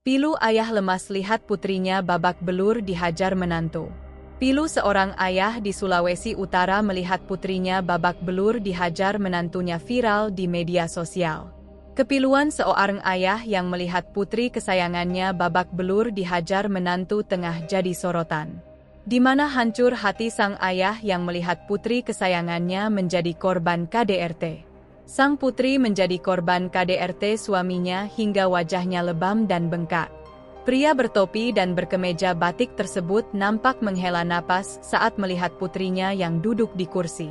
Pilu ayah lemas lihat putrinya babak belur dihajar menantu. Pilu seorang ayah di Sulawesi Utara melihat putrinya babak belur dihajar menantunya viral di media sosial. Kepiluan seorang ayah yang melihat putri kesayangannya babak belur dihajar menantu tengah jadi sorotan. Di mana hancur hati sang ayah yang melihat putri kesayangannya menjadi korban KDRT. Sang putri menjadi korban KDRT suaminya hingga wajahnya lebam dan bengkak. Pria bertopi dan berkemeja batik tersebut nampak menghela napas saat melihat putrinya yang duduk di kursi.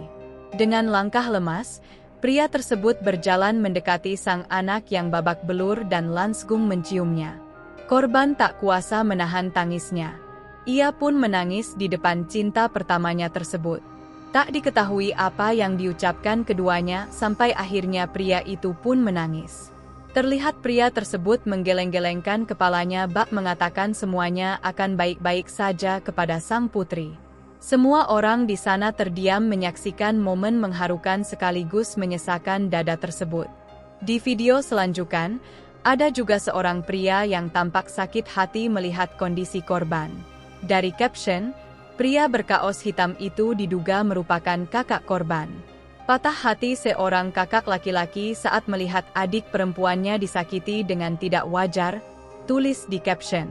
Dengan langkah lemas, pria tersebut berjalan mendekati sang anak yang babak belur dan langsung menciumnya. Korban tak kuasa menahan tangisnya. Ia pun menangis di depan cinta pertamanya tersebut. Tak diketahui apa yang diucapkan keduanya sampai akhirnya pria itu pun menangis. Terlihat pria tersebut menggeleng-gelengkan kepalanya bak mengatakan semuanya akan baik-baik saja kepada sang putri. Semua orang di sana terdiam menyaksikan momen mengharukan sekaligus menyesakan dada tersebut. Di video selanjutnya, ada juga seorang pria yang tampak sakit hati melihat kondisi korban. Dari caption, pria berkaos hitam itu diduga merupakan kakak korban. Patah hati seorang kakak laki-laki saat melihat adik perempuannya disakiti dengan tidak wajar, tulis di caption.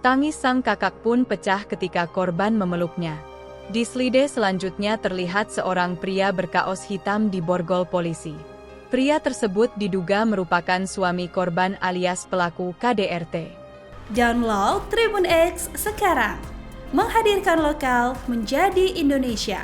Tangis sang kakak pun pecah ketika korban memeluknya. Di slide selanjutnya terlihat seorang pria berkaos hitam di borgol polisi. Pria tersebut diduga merupakan suami korban alias pelaku KDRT. Download Tribun X sekarang, menghadirkan lokal menjadi Indonesia.